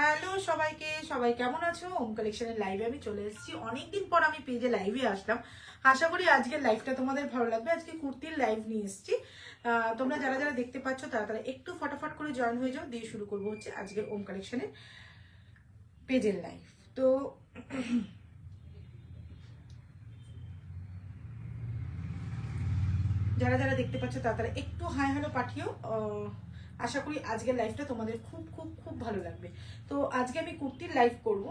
Hello সবাইকে, সবাই কেমন আছো? ওম কালেকশনের লাইভে আমি চলে এসেছি। অনেকদিন পর আমি পেজে লাইভে আসলাম। আশা করি আজকের লাইভটা তোমাদের ভালো লাগবে। আজকে কুর্তির লাইভ নিয়ে এসেছি। তোমরা যারা যারা দেখতে পাচ্ছ তারা তারা একটু ফটাফট করে জয়েন হয়ে যাও, দিয়ে শুরু করবো হচ্ছে আজকের ওম কালেকশনের পেজের লাইভ। তো যারা যারা দেখতে পাচ্ছ তারা তারা একটু হাই হ্যালো পাঠিও। আশা করি আজকের লাইভটা তোমাদের খুব খুব খুব ভালো লাগবে। তো আজকে আমি কুর্তির লাইভ করব।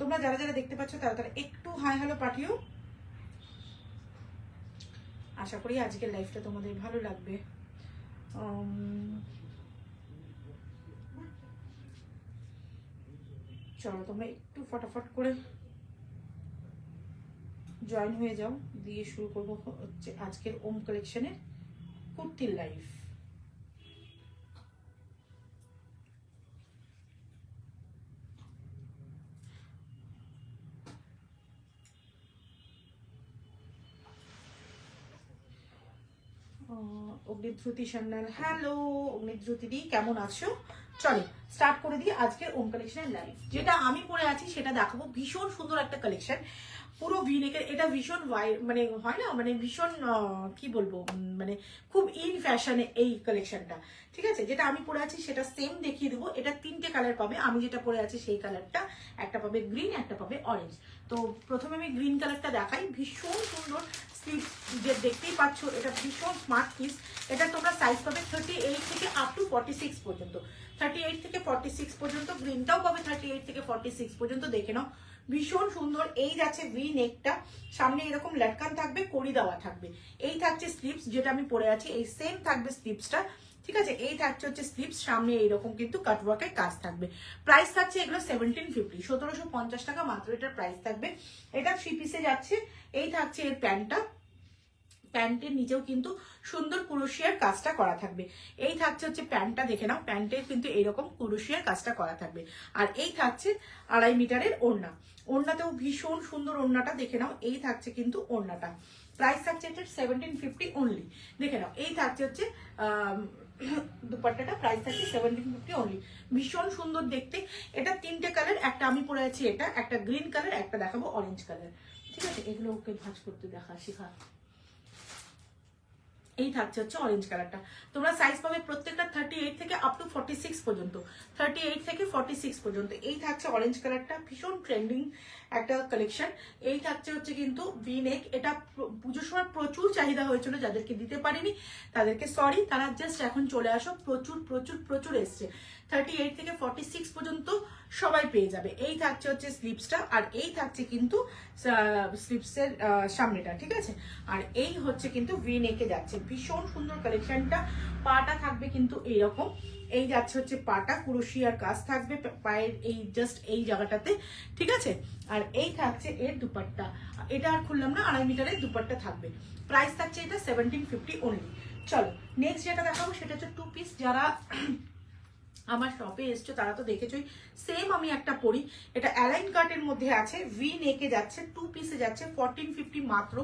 তোমরা যারা যারা দেখতে পাচ্ছ তারা তারা একটু হাই হ্যালো পাঠিও। আশা করি আজকের লাইভটা তোমাদের ভালো লাগবে। চলো তোমরা একটু ফটাফট করে জয়েন হয়ে যাও, দিয়ে শুরু করবো হচ্ছে আজকের ওম কালেকশনের কুর্তির লাইভ। অগ্নিধ্রুতি সান্যাল, হ্যালো অগ্নিধ্রুতি দি, কেমন আছো? চলো স্টার্ট করে দিই আজকের ওম কালেকশনের লাইভ। যেটা আমি পরে আছি সেটা দেখাবো। ভীষণ সুন্দর একটা কালেকশন, পুরো ভিনেকের। এটা ভীষণ মানে হয় না, মানে ভীষণ কি বলবো, মানে খুব ইন ফ্যাশনে এই কালেকশনটা। ঠিক আছে, যেটা আমি পরে আছি সেটা সেম দেখিয়ে দেবো। এটা তিনটে কালার পাবে। আমি যেটা পরে আছি সেই কালারটা, একটা পাবে গ্রিন, একটা পাবে অরেঞ্জ। তো প্রথমে আমি গ্রিন কালারটা দেখাই। ভীষণ সুন্দর স্লিভ, যে দেখতেই পাচ্ছ, এটা ভীষণ স্মার্ট পিস। এটা তোমরা সাইজ পাবে 38 থেকে আপ টু 46 পর্যন্ত। 38 থেকে 46 পর্যন্ত। গ্রিনটাও পাবে 38 থেকে 46 পর্যন্ত। দেখে নাও, ভীষণ সুন্দর। এই যাচ্ছে ভি নেকটা, সামনে এরকম লটকান থাকবে, কড়ি দেওয়া থাকবে। এই থাকছে স্লিপস, যেটা আমি পরে আছি এই সেম থাকবে স্লিপসটা। ঠিক আছে, এই থাকছে হচ্ছে স্লিপস, সামনে এইরকম কিন্তু কাটওয়ার্কের কাজ থাকবে। প্রাইস থাকছে এগুলো 1750, 1750 টাকা মাত্র এটার প্রাইস থাকবে। এটা 3 পিসে যাচ্ছে। এই থাকছে এর প্যান্টটা, প্যান্টের নিচেও কিন্তু সুন্দর কুরুশিয়ার কাজটা করা থাকবে। এই থাকছে হচ্ছে প্যান্টটা, দেখে নাও, প্যান্টের কিন্তু এইরকম কুরুশিয়ার কাজটা করা থাকবে। আর এই থাকছে 2.5 মিটারের ওড়না। ওড়নাতেও ভীষণ সুন্দর ওড়নাটা, দেখে নাও। এই থাকছে কিন্তু ওড়নাটা, প্রাইস থাকছে এটা 1750 অনলি। দেখে নাও, এই থাকছে হচ্ছে দুপাট্টাটা, প্রাইস থাকছে 1750 অনলি। ভীষণ সুন্দর দেখতে। এটা তিনটে কালার, একটা আমি পরে আছি, এটা একটা গ্রিন কালার, একটা দেখাবো অরেঞ্জ কালার। ঠিক আছে, এগুলো ওকে ভাঁজ করতে শেখা। এই থাকছে হচ্ছে অরেঞ্জ কালারটা। তোমরা সাইজ পাবে প্রত্যেকটা 38 থেকে আপ টু 46 পর্যন্ত। 38 থেকে 46 পর্যন্ত। এই থাকছে অরেঞ্জ কালারটা, ভীষণ ট্রেন্ডিং একটা কালেকশন। এই থাকছে হচ্ছে কিন্তু ভি নেক। এটা পুজোর সময় প্রচুর চাহিদা হয়েছিল, যাদেরকে দিতে পারিনি তাদেরকে সরি, তারা জাস্ট এখন চলে আসো। প্রচুর প্রচুর প্রচুর এসছে। 38 থেকে 46 পর্যন্ত সবাই পেয়ে যাবে। এই থাকছে হচ্ছে স্লিপসটা, আর এই থাকছে কিন্তু স্লিপসের সামনেটা। ঠিক আছে, আর এই হচ্ছে কিন্তু ভি নেকে যাচ্ছে। ভীষণ সুন্দর কালেকশনটা। পাটা থাকবে কিন্তু এইরকম। এই যাচ্ছে হচ্ছে পাটা, কুরুশিয়ার কাজ থাকবে পায়ের এই জাস্ট এই জায়গাটাতে। ঠিক আছে, আর এই থাকছে এর দুপাট্টা। এটা আর খুললাম না, 2.5 মিটারের দুপাট্টা থাকবে। প্রাইস থাকছে এটা 1750 অনলি। চলো নেক্সট যেটা দেখাবো সেটা হচ্ছে 2 পিস। যারা আমার শপে এসছো তারা তো দেখেছোই, সেম আমি একটা পরি। এটা অ্যালাইন কাটের মধ্যে আছে, ভি নেকে যাচ্ছে, 2 পিসে যাচ্ছে 1450 মাত্র।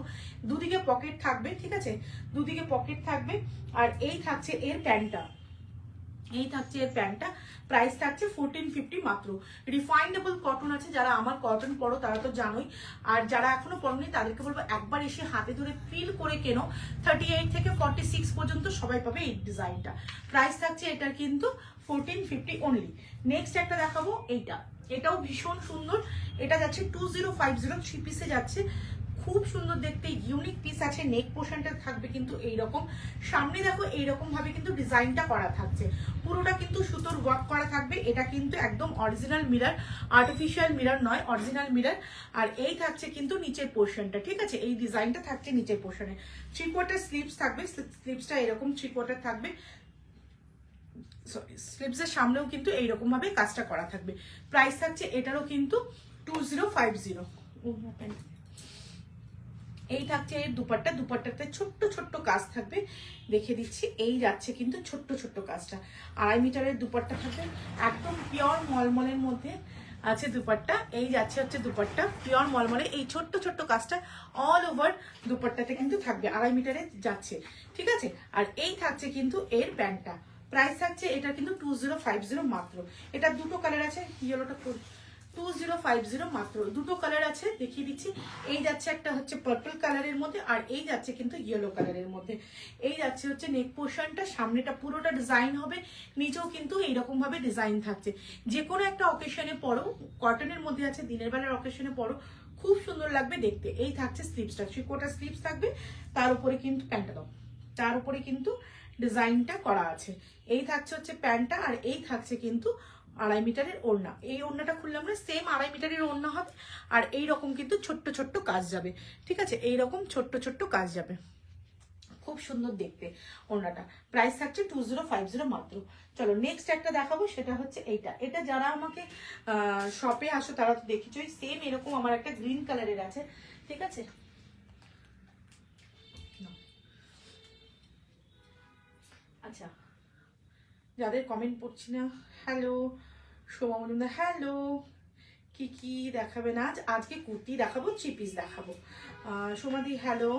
দুদিকে পকেট থাকবে। ঠিক আছে, দুদিকে পকেট থাকবে। আর এই থাকছে এর প্যান্টটা, এই থাকছে এর প্যান্টটা, প্রাইস থাকছে 1450 মাত্র। রিফাইন্ডেবল কটন আছে। যারা আমার কটন পরো তারা তো জানোই, আর যারা এখনো পরোনি তাদেরকে বলবো একবার এসে হাতে ধরে ফিল করে কেনো। 38 থেকে 46 পর্যন্ত সবাই পাবে এই ডিজাইনটা। প্রাইস থাকছে এটার কিন্তু 1450 অনলি। নেক্সট একটা দেখাবো, এইটা। এটাও ভীষণ সুন্দর। এটা যাচ্ছে 2050, 3 পিসে যাচ্ছে। খুব সুন্দর দেখতে, ইউনিক পিস আছে। নেক পোর্শনটা থাকবে কিন্তু এইরকম, সামনে দেখো এইরকম ভাবে কিন্তু ডিজাইনটা করা থাকছে। পুরোটা কিন্তু সুতোর ওয়ার্ক করা থাকবে। এটা কিন্তু একদম অরিজিনাল মিরর, আর্টিফিশিয়াল মিরর নয়, অরিজিনাল মিরর। আর এই থাকছে কিন্তু নিচের পোর্শনটা। ঠিক আছে, এই ডিজাইনটা থাকছে নিচের পোর্শনে। 3/4 স্লিভস থাকবে। স্লিভসটা এরকম 3/4 থাকবে। স্লিভসের সামনেও কিন্তু এইরকম ভাবে কাজটা করা থাকবে। প্রাইস থাকছে এটারও কিন্তু 2050। এই থাকছে এর দুপাট্টা। দুপাট্টাতে ছোট্ট ছোট্ট কাজ থাকবে, দেখে দিচ্ছি। এই যাচ্ছে কিন্তু ছোট্ট ছোট্ট কাজটা। 2.5 মিটারের দুপাট্টা থাকবে, একদম পিওর মলমলের মধ্যে আছে দুপাট্টা। এই যাচ্ছে হচ্ছে দুপাট্টা, পিওর মলমলে। এই ছোট্ট ছোট্ট কাজটা অল ওভার দুপাট্টাতে কিন্তু থাকবে, 2.5 মিটারে যাচ্ছে। ঠিক আছে, আর এই থাকছে কিন্তু এর প্যান্টটা। প্রাইস থাকছে এটা কিন্তু 2050 মাত্র। এটা দুটো কালার আছে, ইয়েলোটা 2050 মাত্র, দুটো কালার আছে দেখিয়ে দিচ্ছি। এই যাচ্ছে একটা হচ্ছে পার্পল কালারের মধ্যে, আর এই যাচ্ছে কিন্তু ইয়েলো কালারের মধ্যে। এই যাচ্ছে হচ্ছে নেক পোর্শনটা, সামনেটা পুরোটা ডিজাইন হবে, নিচেও কিন্তু এইরকম ভাবে ডিজাইন থাকছে। যে কোনো একটা অকেশনে পরো, কটনের মধ্যে আছে, দিনের বেলার অকেশনে পরো, খুব সুন্দর লাগবে দেখতে। এই থাকছে স্লিপসটা, 3/4 স্লিপস থাকবে, তার উপরে কিন্তু প্যান্টটা দাও, তার উপরে কিন্তু ডিজাইনটা করা আছে। এই থাকছে হচ্ছে প্যান্টটা, আর এই থাকছে কিন্তু 2.5 মিটারের ওড়না। এই ওড়নাটা খুললাম না, সেম 2.5 মিটারের ওড়না হবে, আর এই রকম কিন্তু ছোট্ট ছোট্ট কাজ যাবে, ঠিক আছে, এই রকম ছোট্ট ছোট্ট কাজ যাবে, খুব সুন্দর দেখতে ওড়নাটা। প্রাইস থাকছে 2050 মাত্র। চলো নেক্সট একটা দেখাবো, সেটা হচ্ছে এইটা। এটা যারা আমাকে শপে আসো তারা তো দেখেছোই, সেম এরকম আমার একটা গ্রিন কালারের আছে, ঠিক আছে। আচ্ছা, যাদের কমেন্ট পড়ছি না, হ্যালো সোমা মজুমদার, হ্যালো, কি কি দেখাবেন আজ? আজকে কুর্তি দেখাবো, 3 পিস দেখাবো। সোমাদি হ্যালো,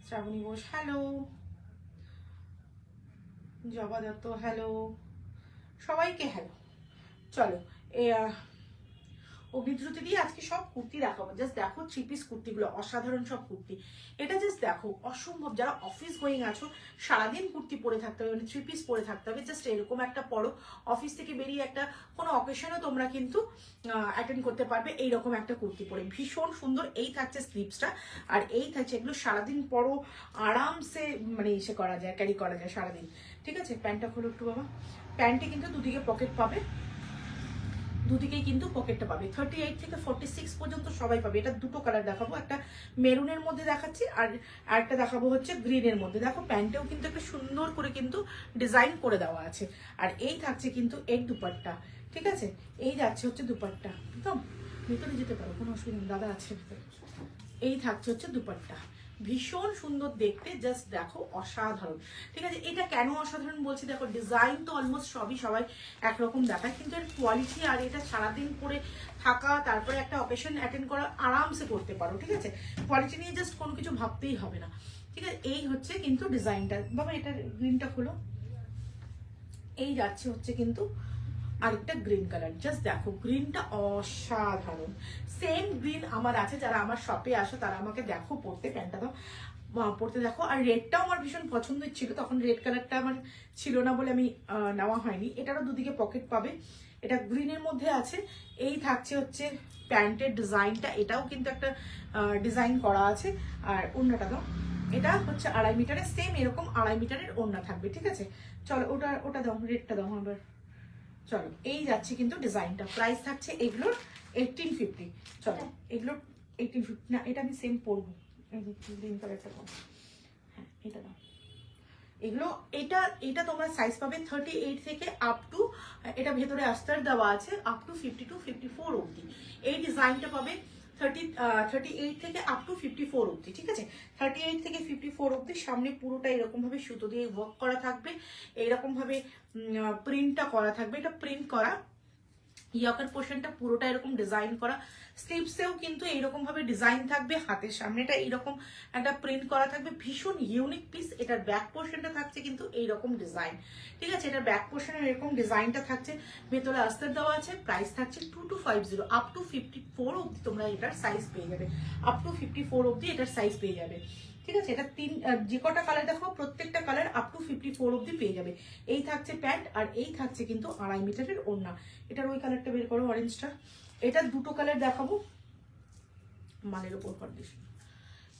শ্রাবণী ঘোষ হ্যালো, জবা দত্ত হ্যালো, সবাইকে হ্যালো। চলো অগ্নিদ্রুতি দিয়ে আজকে সব কুর্তি দেখাবো। জাস্ট দেখো 3 পিস কুর্তিগুলো, অসাধারণ সব কুর্তি। এটা জাস্ট দেখো, অসম্ভব। যারা অফিস গোয়িং আছো, সারাদিন কুর্তি পরে থাকতে হবে, মানে 3 পিস পরে থাকতে হবে, জাস্ট এরকম একটা পরো, অফিস থেকে বেরিয়ে একটা কোনো অকেশনও তোমরা কিন্তু অ্যাটেন্ড করতে পারবে এইরকম একটা কুর্তি পরে, ভীষণ সুন্দর। এই থাকছে স্লিপসটা, আর এই থাকছে, এগুলো সারাদিন পরো, আরামসে মানে ইসে করা যায়, ক্যারি করা যায় সারাদিন, ঠিক আছে। প্যান্টটা খোলো একটু বাবা। প্যান্টে কিন্তু দুদিকে পকেট পাবে, দুদিকেই কিন্তু পকেটটা পাবে। 38 থেকে 46 পর্যন্ত সবাই পাবে। এটা দুটো কালার দেখাবো, একটা মেরুনের মধ্যে দেখাচ্ছি, আর একটা দেখাবো হচ্ছে গ্রিনের মধ্যে। দেখো প্যান্টেও কিন্তু একটা সুন্দর করে কিন্তু ডিজাইন করে দেওয়া আছে। আর এই থাকছে কিন্তু এর দুপাট্টা, ঠিক আছে। এই যাচ্ছে হচ্ছে দুপাট্টা, একদম ভিতরে যেতে পারো, কোনো অসুবিধা নেই, দাদা আছে ভিতরে। এই থাকছে হচ্ছে দুপাট্টা, ভীষণ সুন্দর দেখতে, জাস্ট দেখো অসাধারণ, ঠিক আছে। এটা কেন অসাধারণ বলছি, দেখো ডিজাইন তো অলমোস্ট সবাই একরকম দেখায়, কিন্তু এর কোয়ালিটি, আর এটা সারাদিন পরে থাকা, তারপরে একটা অকেশন অ্যাটেন্ড করা আরামসে করতে পারো, ঠিক আছে। কোয়ালিটি নিয়ে জাস্ট কোনো কিছু ভাবতেই হবে না, ঠিক আছে। এই হচ্ছে কিন্তু ডিজাইনটা। বাবা এটা গ্রিনটা খোলো। এই যাচ্ছে হচ্ছে কিন্তু আরেকটা গ্রিন কালার, জাস্ট দেখো গ্রিনটা অসাধারণ। সেম গ্রিন আমার আছে, যারা আমার শপে আসো তারা আমাকে দেখো পরতে, প্যান্টটা দাও পরতে দেখো। আর রেডটাও আমার ভীষণ পছন্দের ছিল, তখন রেড কালারটা আমার ছিল না বলে আমি নেওয়া হয়নি। এটারও দুদিকে পকেট পাবে, এটা গ্রিনের মধ্যে আছে। এই থাকছে হচ্ছে প্যান্টের ডিজাইনটা, এটাও কিন্তু একটা ডিজাইন করা আছে। আর ওড়নাটা দাও, এটা হচ্ছে 2.5 মিটারের, সেম এরকম 2.5 মিটারের ওড়না থাকবে, ঠিক আছে। চলো ওটা দাও, রেডটা দাও আবার। চলো এই যাচ্ছে কিন্তু ডিজাইনটা। প্রাইস থাকছে এগুলোর 1850। চলো এগুলোর 1850 না, এটা আমি সেম পরবো, গ্রিন কালারটা কম, হ্যাঁ এটা দাও। এগুলো এটা তোমরা সাইজ পাবে 38 থেকে আপ টু, এটা ভেতরে আস্তার দেওয়া আছে, আপ টু 52 54 অবধি। এই ডিজাইনটা পাবে 38 থেকে আপ টু 54 অবধি, ঠিক আছে। 38 থেকে 54 অবধি। সামনে পুরোটা এরকম ভাবে সুতো দিয়ে ওয়ার্ক করা থাকবে, এইরকম ভাবে প্রিন্টটা করা থাকবে, এটা প্রিন্ট করা। ইয়কের পোর্শনটা পুরোটা এরকম ডিজাইন করা, স্লিভসেও কিন্তু এইরকম ভাবে ডিজাইন থাকবে, হাতের সামনেটা এইরকম একটা প্রিন্ট করা থাকবে, ভীষণ ইউনিক পিস। এটার ব্যাক পোর্শনটা থাকছে কিন্তু এইরকম ডিজাইন, ঠিক আছে। এটার ব্যাক পোর্শনের এরকম ডিজাইনটা থাকছে, ভেতরে আস্তর দেওয়া আছে। প্রাইস থাকছে 2250, আপ টু 54 অবধি তোমরা এটার সাইজ পেয়ে যাবে, আপ টু 54 অবধি এটার সাইজ পেয়ে যাবে, ঠিক আছে। এটা যে কটা কালার দেখো, প্রত্যেকটা কালার আপ টু 54 অবধি পেয়ে যাবে। এই থাকছে প্যান্ট, আর এই থাকছে কিন্তু 2.5 মিটারের ওড়না। এটার ওই কালারটা বের করো, অরেঞ্জটা। এটা দুটো কালার দেখাবো, মানের উপর কন্ডিশন।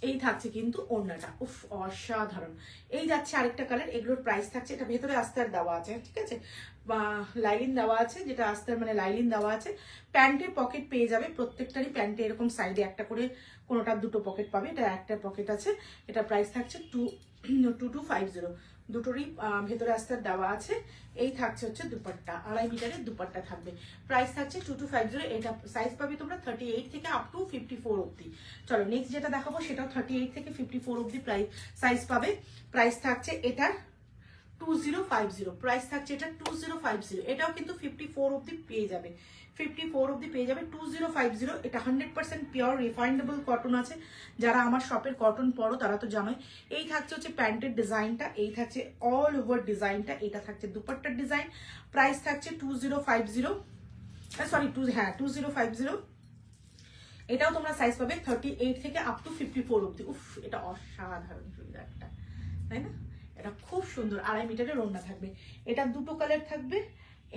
এই থাকছে কিন্তু ওড়নাটা, উফ অসাধারণ। এই যাচ্ছে আরেকটা কালার, এগুলোর প্রাইস থাকছে, এটা ভেতরে আস্তার দেওয়া আছে, ঠিক আছে, বা লাইলিন দেওয়া আছে, যেটা আস্তার মানে লাইলিন দেওয়া আছে। প্যান্টের পকেট পেয়ে যাবে, প্রত্যেকটারই প্যান্টে এরকম সাইডে একটা করে, কোনোটার দুটো পকেট পাবে, এটা একটা পকেট আছে। এটা প্রাইস থাকছে 2250, দুটোরই ভেতরে আস্তার দেওয়া আছে। এই থাকছে হচ্ছে দুপাট্টা, 2.5 মিটারের দুপাট্টা থাকবে। প্রাইস থাকছে 2250। এটা সাইজ পাবে তোমরা 38 থেকে আপ টু 54 অবধি। চলো নেক্সট যেটা দেখাবো সেটাও 38 থেকে 54 অবধি প্রাইস সাইজ পাবে। প্রাইস থাকছে এটার 2050, প্রাইস থাকছে এটা 2050। এটাও কিন্তু 54 অবধি পেয়ে যাবে, 54 অবধি পেয়ে যাবে 2050। এটা 100% পিওর রিফাইন্ডেবল কটন আছে। যারা আমার শপের কটন পরো তারা তো জানোই। এই থাকছে হচ্ছে প্যান্টের ডিজাইনটা, এই থাকছে অল ওভার ডিজাইনটা, এটা থাকছে দুপাট্টার ডিজাইন। প্রাইস থাকছে 2050, সরি 2050। এটাও তোমরা সাইজ পাবে 38 থেকে আপ টু 54 অবধি। উফ, এটা অসাধারণ চুড়িদারটা, তাই না? এটা খুব সুন্দর, 2.5 মিটারের ওড়না থাকবে। এটা দুটো কালার থাকবে,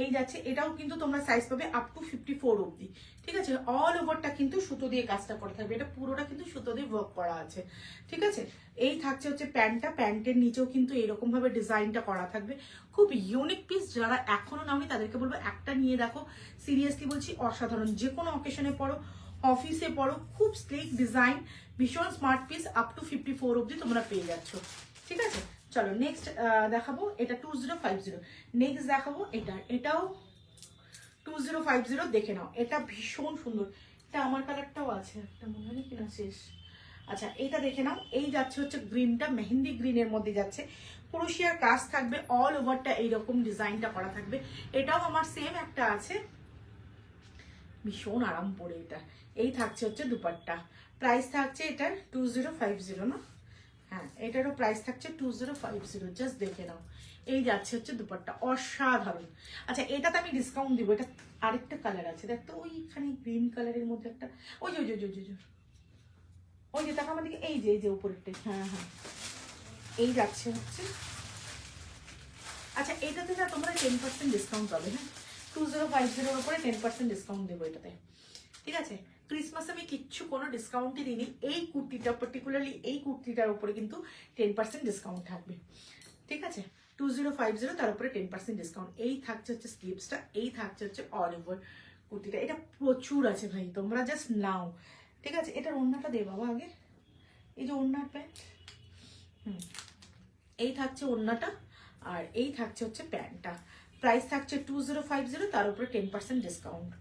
এই যাচ্ছে। এটাও কিন্তু তোমরা সাইজ পাবে আপ টু 54 অবধি, ঠিক আছে? অল ওভারটা কিন্তু সুতো দিয়ে কাজটা করা থাকবে, এটা পুরোটা কিন্তু সুতো দিয়ে ওয়ার্ক করা আছে, ঠিক আছে? এই থাকছে হচ্ছে প্যান্টটা, প্যান্টের নিচেও কিন্তু এরকম ভাবে ডিজাইনটা করা থাকবে। খুব ইউনিক পিস, যারা এখনো নাওনি তাদেরকে বলবো একটা নিয়ে দেখো, সিরিয়াসলি বলছি অসাধারণ। যে কোনো অকেশনে পড়ো, অফিসে পড়ো, খুব স্লিক ডিজাইন, ভীষণ স্মার্ট পিস, আপ টু 54 অবধি তোমরা পেয়ে যাচ্ছ, ঠিক আছে? চলো নেক্সট দেখাবো, এটা 2050। নেক্সট দেখাবো এটাও 2050, দেখে নাও। এটা ভীষণ সুন্দর, এটা আমার কালারটাও আছে একটা, মনে হয় কিনা শেষ। আচ্ছা, এটা দেখে নাও। এই যাচ্ছে হচ্ছে গ্রিনটা, মেহেন্দি গ্রিনের মধ্যে যাচ্ছে, ক্রোশিয়ার কাজ থাকবে, অল ওভারটা এইরকম ডিজাইনটা করা থাকবে। এটাও আমার সেম একটা আছে, ভীষণ আরাম পড়ে এটা। এই থাকছে হচ্ছে দুপাট্টা, প্রাইস থাকছে এটার 2050 না? হ্যাঁ, এটারও প্রাইস থাকছে 2050, জাস্ট দেখে নাও। এই যাচ্ছে হচ্ছে দুপাট্টা, অসাধারণ। আচ্ছা, এটাতে আমি ডিসকাউন্ট দিব। এটা আরেকটা কালার আছে, দেখ তো ওইখানে গ্রিন কালারের মধ্যে একটা, ওই যে ওই যে দেখো আমাদেরকে, এই যে উপরেরটা, হ্যাঁ হ্যাঁ, এই যাচ্ছে হচ্ছে। আচ্ছা, এটাতে না তোমরা 10% ডিসকাউন্ট পাবে, হ্যাঁ? 2050 উপরে 10% ডিসকাউন্ট দেবো এটাতে, ঠিক আছে? ক্রিসমাসে আমি কিচ্ছু কোনো ডিসকাউন্টই দিইনি। এই কুর্তিটা, পার্টিকুলারলি এই কুর্তিটার উপরে কিন্তু 10% ডিসকাউন্ট থাকবে, ঠিক আছে? 2050, তার উপরে 10% ডিসকাউন্ট। এই থাকছে হচ্ছে স্লিভসটা, এই থাকছে হচ্ছে অল ওভার কুর্তিটা। এটা প্রচুর আছে ভাই, তোমরা জাস্ট নাও, ঠিক আছে? এটার ওড়নাটা দে বাবা আগে, এই যে ওড়নার প্যান্ট, এই থাকছে ওড়নাটা, আর এই থাকছে হচ্ছে প্যান্টটা। প্রাইস থাকছে 2050, তার উপরে 10% ডিসকাউন্ট,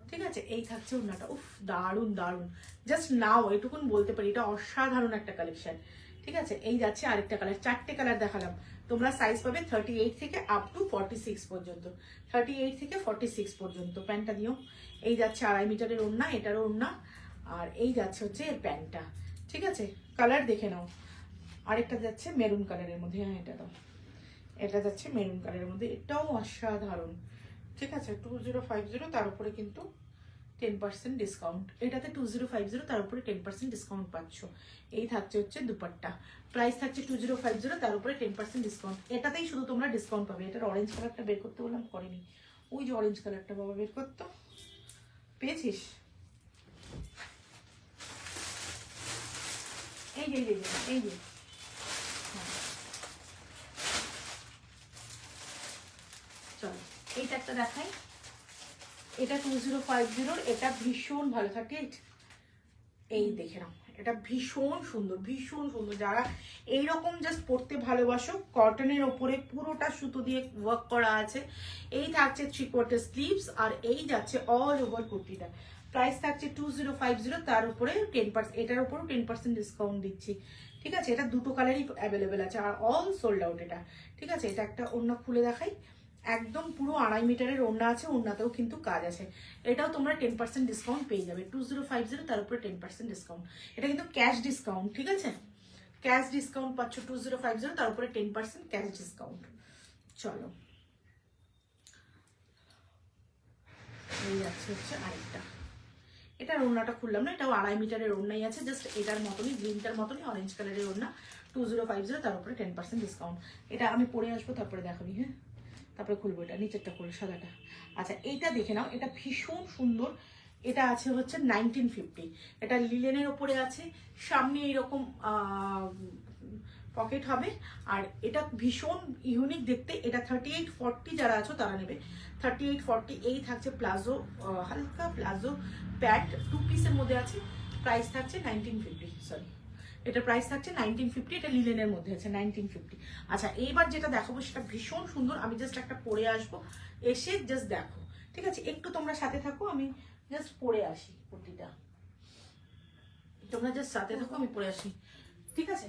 ঠিক আছে? এই থাকছে ওড়নাটা। উফ, দারুন দারুন, জাস্ট নাও, এটুকুন বলতে পারি, এটা অসাধারণ একটা কালেকশন, ঠিক আছে? এই যাচ্ছে আরেকটা কালার, 4টে কালার দেখালাম। তোমরা সাইজ পাবে 38 থেকে আপ টু 46 পর্যন্ত, 38 থেকে 46 পর্যন্ত। প্যান্টটা দিও। এই যাচ্ছে 2.5 মিটারের ওড়না, এটারও ওড়না, আর এই যাচ্ছে হচ্ছে এর প্যান্টটা, ঠিক আছে? কালার দেখে নাও। আরেকটা যাচ্ছে মেরুন কালারের মধ্যে, হ্যাঁ এটা দাও। এটা যাচ্ছে মেরুন কালারের মধ্যে, এটাও অসাধারণ, ঠিক আছে? 2050, তার উপরে কিন্তু 10% ডিসকাউন্ট। এটাতে 2050, তার উপরে 10% ডিসকাউন্ট পাচ্ছ। এই থাকছে হচ্ছে দুপাট্টা, প্রাইস থাকছে 2050, তার উপরে 10% ডিসকাউন্ট। এটাতেই শুধু তোমরা ডিসকাউন্ট পাবে। এটার অরেঞ্জ কালারটা বের করতে বললাম, করেনি। ওই যে অরেঞ্জ কালারটা বাবা বের করতো, পেয়েছিস? এই যে এই যে, চলো এইটা একটা দেখাই। এটা 2050, এটা ভীষণ ভালো, 38। এই দেখে নাও, এটা ভীষণ সুন্দর, ভীষণ সুন্দর। যারা এইরকম জাস্ট পরতে ভালোবাসো, কটনের ওপরে পুরোটা সুতো দিয়ে ওয়ার্ক করা আছে। এই থাকছে 3/4 স্লিভস, আর এই যাচ্ছে অল ওভার কুর্তিটা। প্রাইস থাকছে 2050, তার উপরে 10%, এটার উপরও 10% ডিসকাউন্ট দিচ্ছি, ঠিক আছে? এটা দুটো কালারই অ্যাভেলেবেল আছে, আর অল সোল্ড আউট এটা, ঠিক আছে? এটা একটা ওড়না খুলে দেখাই, একদম পুরো 2.5 মিটারের ওড়না আছে, ওড়নাতেও কিন্তু কাজ আছে। এটাও তোমরা 10% ডিসকাউন্ট পেয়ে যাবে, 2050, তার উপরে 10% ডিসকাউন্ট। এটা কিন্তু ক্যাশ ডিসকাউন্ট, ঠিক আছে? ক্যাশ ডিসকাউন্ট পাচ্ছ 2050, তার উপরে 10% ক্যাশ ডিসকাউন্ট। চলো, এই যাচ্ছে হচ্ছে আরেকটা। এটার ওড়নাটা খুললাম না, এটাও 2.5 মিটারের ওড়নাই আছে, জাস্ট এটার মতনই, গ্রিনটার মতনই অরেঞ্জ কালারের ওড়না। 2050, তার উপরে 10% ডিসকাউন্ট। এটা আমি পরে আসবো, তারপরে দেখাবি, হ্যাঁ? তারপরে খুলবো এটা, নিচেরটা খুলে সাদাটা। আচ্ছা, এইটা দেখে নাও, এটা ভীষণ সুন্দর। এটা আছে হচ্ছে 1950, এটা লিলেনের ওপরে আছে, সামনে এইরকম পকেট হবে, আর এটা ভীষণ ইউনিক দেখতে। এটা 38-40 যারা আছো তারা নেবে, 38-40। এই থাকছে প্লাজো, হালকা প্লাজো প্যান্ট, 2 পিসের মধ্যে আছে। প্রাইস থাকছে 1950, সরি, এটা প্রাইস থাকছে 1950। এটা লিলেনের মধ্যে আছে, 1950। আচ্ছা, এইবার যেটা দেখাবো সেটা ভীষণ সুন্দর। আমি জাস্ট একটা পরে আসবো, এসে জাস্ট দেখো, ঠিক আছে? একটু তোমরা সাথে থাকো, আমি জাস্ট পরে আসি কুর্তিটা। তোমরা জাস্ট সাথে থাকো, আমি পরে আসি, ঠিক আছে?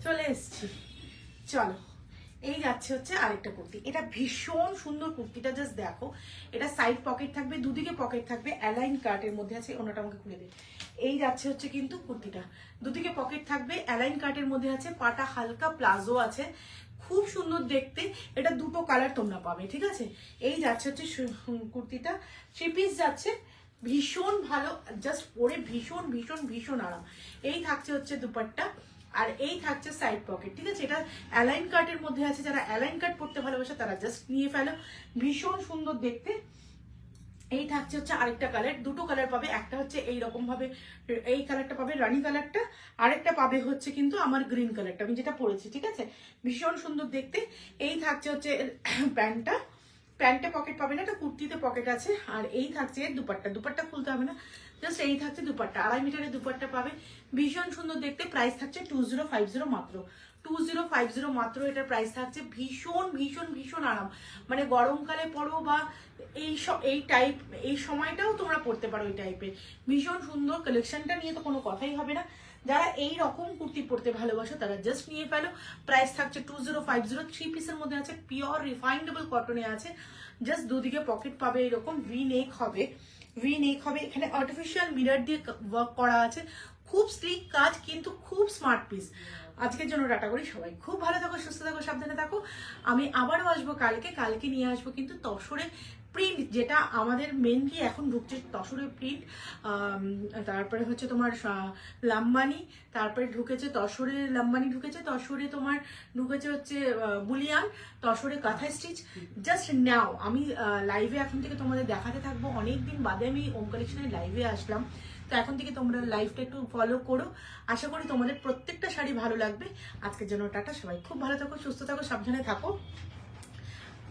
চলে এসছি, চলো। এই যাচ্ছে হচ্ছে আরেকটা কুর্তি, এটা ভীষণ সুন্দর কুর্তিটা, জাস্ট দেখো। এটা সাইড পকেট থাকবে, দুদিকে পকেট থাকবে, অ্যালাইন কাটের মধ্যে আছে। ওনাটা আমাকে খুলে দে। এই যাচ্ছে হচ্ছে কিন্তু কুর্তিটা, দুদিকে পকেট থাকবে, অ্যালাইন কাটের মধ্যে আছে, পাটা হালকা প্লাজো আছে, খুব সুন্দর দেখতে। এটা দুটো কালার তোমরা পাবে, ঠিক আছে। এই যাচ্ছে হচ্ছে কুর্তিটা, 3 পিস যাচ্ছে, ভীষণ ভালো, জাস্ট পরে ভীষণ ভীষণ ভীষণ আরাম। এই থাকছে হচ্ছে দুপাট্টা, আর এই থাকছে সাইড পকেট, ঠিক আছে। এটা অ্যালাইন কাটের মধ্যে আছে, যারা অ্যালাইন কাট পড়তে ভালোবাসে তারা জাস্ট নিয়ে ফেলো, ভীষণ সুন্দর দেখতে। এই থাকছে হচ্ছে আরেকটা কালার, দুটো কালার পাবে, একটা হচ্ছে এই রকম ভাবে এই কালারটা পাবে, রানী কালারটা, আরেকটা পাবে হচ্ছে কিন্তু আমার গ্রিন কালারটা, আমি যেটা পরেছি, ঠিক আছে। ভীষণ সুন্দর দেখতে। এই থাকছে হচ্ছে প্যান্টটা, প্যান্টে পকেট পাবে না, এটা কুর্তিতে পকেট আছে। আর এই থাকছে দুপাট্টা, দুপাট্টা খুলতে হবে না, জাস্ট এই থাকছে দুপাট্টা, 2.5 মিটারের দুপাট্টা পাবে, ভীষণ সুন্দর দেখতে। প্রাইস থাকছে 2050 মাত্র, 2050 মাত্র এটার প্রাইস থাকছে। ভীষণ ভীষণ ভীষণ আরাম, মানে গরমকালে পরো বা এই টাইপ, এই সময়টাও তোমরা পড়তে পারো এই টাইপের। ভীষণ সুন্দর, কালেকশনটা নিয়ে তো কোনো কথাই হবে না। যারা এই রকম কুর্তি পরতে ভালোবাসো তারা জাস্ট নিয়ে ফেলো। প্রাইস থাকছে 2050, 3 পিসের মধ্যে আছে, পিওর রিফাইন্ডেবল কটনে আছে। জাস্ট দুদিকে পকেট পাবে, এরকম ভি নেক হবে, ভি নেক হবে। এখানে আর্টিফিশিয়াল মিরর দিয়ে ওয়ার্ক করা আছে, খুব স্লিক কাজ, কিন্তু খুব স্মার্ট পিস। আজকের জন্য টাটা করি, সবাই খুব ভালো থাকো, সুস্থ থাকো, সাবধানে থাকো। আমি আবারও আসবো কালকে, কালকে নিয়ে আসবো কিন্তু তসরে প্রিন্ট, যেটা আমাদের মেনলি এখন ঢুকছে তসরে প্রিন্ট। তারপরে হচ্ছে তোমার লাম্বানি, তারপরে ঢুকেছে তসরে লাম্বানি, ঢুকেছে তসরে, তোমার ঢুকেছে হচ্ছে বুলিয়ান, তসরে কাঁথা স্টিচ। জাস্ট নাও আমি লাইভে এখন থেকে তোমাদের দেখাতে থাকবো। অনেকদিন বাদে আমি ওম কালেকশনের লাইভে আসলাম, তো এখন থেকে তোমরা লাইভটা একটু ফলো করো। আশা করি তোমাদের প্রত্যেকটা শাড়ি ভালো লাগবে। আজকের জন্য টাটা, সবাই খুব ভালো থাকো, সুস্থ থাকো, সাবধানে থাকো।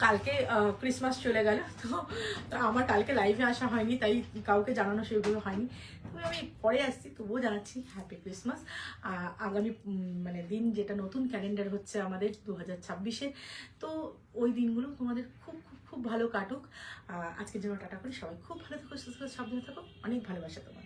কালকে ক্রিসমাস চলে গেল, তো আমার কালকে লাইভে আসা হয়নি, তাই কাউকে জানানো সেগুলো হয়নি। তবে আমি পরে আসছি, তবুও জানাচ্ছি হ্যাপি ক্রিসমাস। আগামী মানে দিন, যেটা নতুন ক্যালেন্ডার হচ্ছে আমাদের 2026-এ, তো ওই দিনগুলো তোমাদের খুব খুব খুব ভালো কাটুক। আজকের জন্য টাটা করি, সবাই খুব ভালো থাকো, সুস্থ থাকো, সাবধানে থাকো, অনেক ভালোবাসা তোমার।